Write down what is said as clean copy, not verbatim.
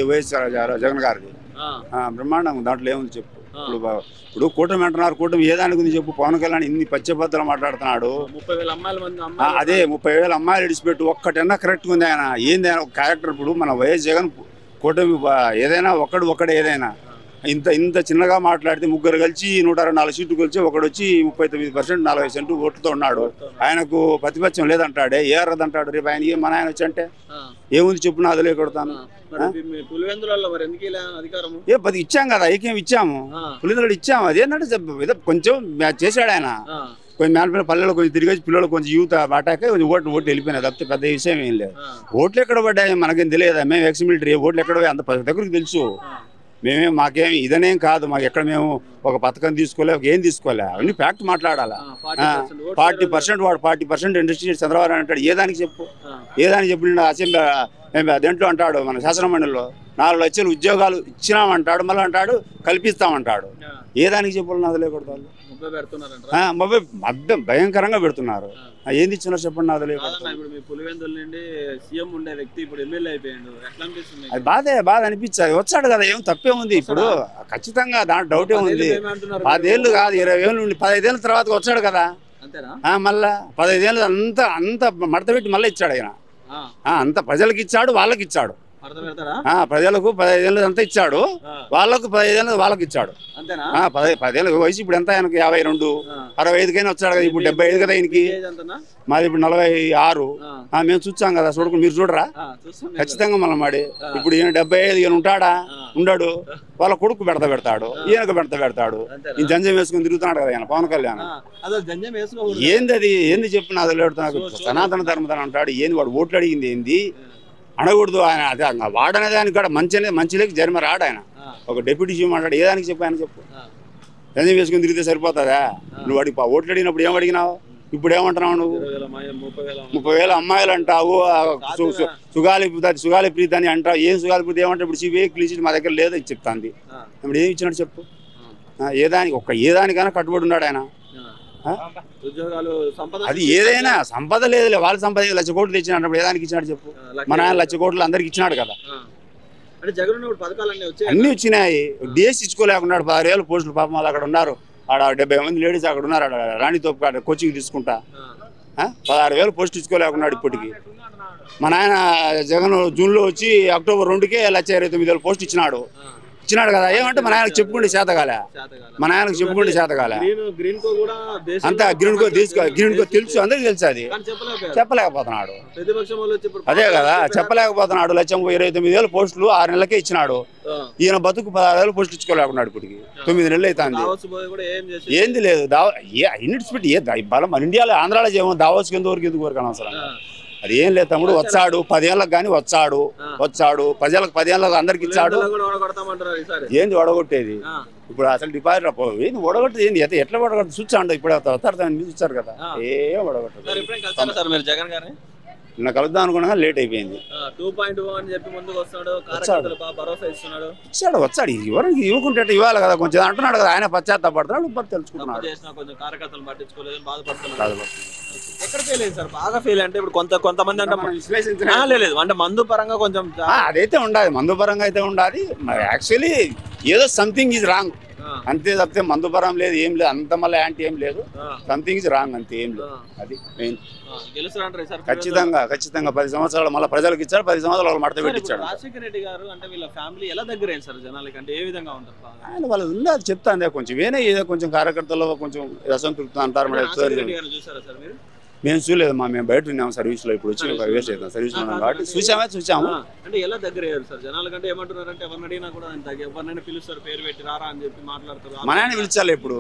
YS Jagan గారిది బ్రహ్మాండం. దాంట్లో ఏముంది చెప్పు. ఇప్పుడు కూటమి అంటున్నారు, కూటమి ఏ దానికి ఉంది చెప్పు. పవన్ కళ్యాణ్ ఇన్ని పచ్చబద్దలు మాట్లాడుతున్నాడు. అదే 30,000 అమ్మాయిలు విడిచిపెట్టు ఒక్కటన్నా కరెక్ట్గా ఉంది ఆయన. ఏంది ఆయన ఒక క్యారెక్టర్. ఇప్పుడు మన వైఎస్ జగన్ కూటమి ఏదైనా ఒక్కడే ఏదైనా ఇంత చిన్నగా మాట్లాడితే ముగ్గురు కలిసి 164 సీట్లు కలిసి ఒకడు వచ్చి 39% 40% ఓట్లతో ఉన్నాడు. ఆయనకు ప్రతిపక్షం లేదంటాడే, ఏరదంటాడు. రేపు ఆయన మన ఆయన వచ్చి అంటే ఏముంది చెప్పు. నా అదిలే కొడతాను. ఇచ్చాం కదా, ఐక్యం ఇచ్చాము, పులిందులు ఇచ్చాము. అదేంటంటే కొంచెం చేశాడు ఆయన. కొంచెం మేనపిల్ల పల్లెలు కొంచెం తిరిగి పిల్లలు కొంచెం యూత్ అటాక కొంచెం ఓట్లు వెళ్ళిపోయినాయి. తప్పితే పెద్ద విషయం ఏం లేదు. ఓట్లు ఎక్కడ పడ్డాయి మనకేం తెలియదా. మేము ఎక్స్ మిలిటరీ ఓట్లు ఎక్కడ అంత దగ్గరికి తెలుసు. మాకేమి ఇదనేం కాదు. మాకు ఎక్కడ మేము ఒక పథకం తీసుకోలే, ఏం తీసుకోలే. అవన్నీ ఫ్యాక్ట్ మాట్లాడాలా. 40% వాడు 40% ఇండస్ట్రీ చంద్రబాబు అంటాడు. ఏ దానికి చెప్పు, ఏ దానికి చెప్పిన అసెంబ్లీ దేంట్లో అంటాడు మన శాసనమండలిలో 4 లక్షల ఉద్యోగాలు ఇచ్చినామంటాడు. మళ్ళీ అంటాడు కల్పిస్తామంటాడు. ఏ దానికి చెప్పాలి. నాది లేకూడదు. మొబైల్ భయంకరంగా పెడుతున్నారు. ఏంది ఇచ్చినారు చెప్పండి. నాది లేకూడదు. అది బాధ అనిపించాలి. వచ్చాడు కదా, ఏం తప్పే ఉంది. ఇప్పుడు ఖచ్చితంగా దాంట్లో డౌటే ఉంది. 10 ఏళ్ళు కాదు, 20 ఏళ్ళు నుండి 15 ఏళ్ళ తర్వాత వచ్చాడు కదా. మళ్ళా 15 ఏళ్ళు అంత మడత పెట్టి మళ్ళీ ఇచ్చాడు ఆయన. అంత ప్రజలకు ఇచ్చాడు, వాళ్ళకి ఇచ్చాడు. ప్రజలకు 15 ఏళ్ళు అంతా ఇచ్చాడు, వాళ్ళకు 15 ఏళ్ళు వాళ్ళకి ఇచ్చాడు. 10 ఏళ్ళ వయసు ఇప్పుడు ఎంత ఆయనకు 52, 65కైనా వచ్చాడు కదా. ఇప్పుడు 75 కదా ఆయనకి. మాది ఇప్పుడు 46. మేము చూసాం కదా. చూడకుండా మీరు చూడరా? ఖచ్చితంగా మనం మాడి. ఇప్పుడు ఈయన 75 ఈయన ఉంటాడా? ఉండడు. వాళ్ళ కొడుకు పెడతాడు, ఈయనకు పెడతాడు. ఈయన జంజం వేసుకుని తిరుగుతున్నాడు కదా ఆయన పవన్ కళ్యాణ్. ఏంది అది? ఏంది చెప్పు. నాది లేడుతున్నా. సనాతన ధర్మం అంటాడు. ఏంది వాడు ఓట్లు అడిగింది ఏంది అనకూడదు. ఆయన అదే వాడనే దానికి కూడా మంచిలోకి జరిమ రాడు ఆయన. ఒక డిప్యూటీ సీఎం అంటాడు. ఏ దానికి చెప్పు ఆయన చెప్పు. జంజం వేసుకుని తిరిగితే సరిపోతుందా? నువ్వు వాడికి ఓట్లు అడిగినప్పుడు ఏం అడిగినావు? ఇప్పుడు ఏమంటున్నావు నువ్వు? 30,000 అమ్మాయిలు అంటావు. సుగాలి ప్రీతి అని అంటావు. ఏం సుగాలి ప్రీతి ఏమంటావు? ఇప్పుడు సిబిఐ క్లీన్ మా దగ్గర లేదని చెప్తాంది. ఇప్పుడు ఏమి ఇచ్చినట్టు చెప్పు. ఏ దానికైనా కట్టుబడి ఉన్నాడు ఆయన. అది ఏదైనా సంపద లేదులే. వాళ్ళ సంపద 1 లక్ష కోట్లు తెచ్చినప్పుడు ఏ దానికి ఇచ్చినాడు చెప్పు. మన ఆయన 1 లక్ష కోట్లు అందరికి ఇచ్చినాడు కదా. అన్ని వచ్చినాయి. డిఎస్ ఇచ్చుకోలేకున్నాడు. 16,000 పోస్టులు పాపం వాళ్ళు అక్కడ ఉన్నారు. ఆడ 70 మంది లేడీస్ అక్కడ ఉన్నారు. ఆడ రాణితో కోచింగ్ తీసుకుంటా 16,000 పోస్టులు ఇచ్చుకోలేకున్నాడు ఇప్పటికి. మన ఆయన జగన్ జూన్లో వచ్చి అక్టోబర్ 2కే 1,29,000 పోస్టులు ఇచ్చినాడు కదా. ఏమంటే మన ఆయనకు చెప్పుకుంటే చేతగాలే. మన ఆయనకు చెప్పుకుంటే చేతగాలే. అంతా గ్రీన్ కో తెలుసు, అందరికి తెలుసు. అది చెప్పలేకపోతున్నాడు. అదే కదా, చెప్పలేకపోతున్నాడు. 1,29,000 పోస్టులు 6 నెలలకే ఇచ్చినాడు. ఈయన బతుకు 16,000 పోస్టులు ఇచ్చుకోలేకున్నాడు. ఇప్పటికి 9 నెలలు అవుతుంది. ఏంది లేదు. యూనిట్స్ పెట్టి బలం మన ఇండియాలో ఆంధ్రాలో ఏమో దావోస్కి ఎందుకు వరకు అనవసరం. అది ఏం లేదు తమ్ముడు. వచ్చాడు 10 ఏళ్ళకి కానీ వచ్చాడు ప్రజలకు 10 ఏళ్ళకి అందరికి ఇచ్చాడు. ఏంది ఓడగొట్టేది? ఇప్పుడు అసలు డిపాజిట్ ఏంది ఓడగొట్టేది? ఏంది ఎట్లా ఓడగొట్టు చూచాడు. ఇప్పుడు వస్తారు చూచారు కదా. ఏం ఓడగొట్టదు. నిన్న కలుద్దాం అనుకున్నా లేట్ అయిపోయింది. 2.1 అని చెప్పి ముందుకు వస్తాడు. వచ్చాడు ఎవరికి ఇవ్వకుంటే ఇవ్వాలి కదా. కొంచెం అంటున్నాడు కదా. ఆయన పశ్చాత్తాపడుతున్నాడు. తెలుసుకున్నాడు. ఎక్కడ ఫెయిల్ అయింది సార్? బాగా ఫెయిల్ అంటే ఇప్పుడు కొంతమంది అంటే లేదు అంటే మందు పరంగా కొంచెం అదైతే ఉండాలి. మందు పరంగా అయితే ఉండాలి. యాక్చువల్లీ ఏదో సంథింగ్ ఈజ్ రాంగ్ అంతే తప్పితే మందు పరం లేదు, ఏం లేదు. అంత మళ్ళీ యాంటీ ఏం లేదు. సంథింగ్ ఈజ్ రాంగ్ అంతే, ఏం లేదు. అది మెయిన్. ఖచ్చితంగా 10 సంవత్సరాలు మళ్ళీ ప్రజలకు ఇచ్చాడు. 10 సంవత్సరాలు మడత పెట్టించాడు. రాజశేఖర రెడ్డి గారు అంటే వీళ్ళ ఫ్యామిలీ ఎలా దగ్గర అయింది సార్ జనాలకి? అంటే ఏ విధంగా ఉంటారు ఆయన? వాళ్ళు ఉంది అది చెప్తాను. కొంచెం ఏదో కొంచెం కార్యకర్తలు కొంచెం అసంతృప్తి అంటారు. మేము చూడలేదు. మేము బయట ఉన్నాము సర్వీస్ లో. ఇప్పుడు వచ్చి వేస్ట్ అవుతాం సర్వీస్ లో కాబట్టి చూసాము. అంటే ఎలా దగ్గర అయ్యారు సార్ జనాలకి? అంటే ఏమంటున్నారంటే ఎవరిని అడిగినా కూడా ఎవరినైనా పిలుస్తారు, పేరు పెట్టి రారా అని చెప్పి మాట్లాడతారు. మన ఆయన పిలిచాలి. ఇప్పుడు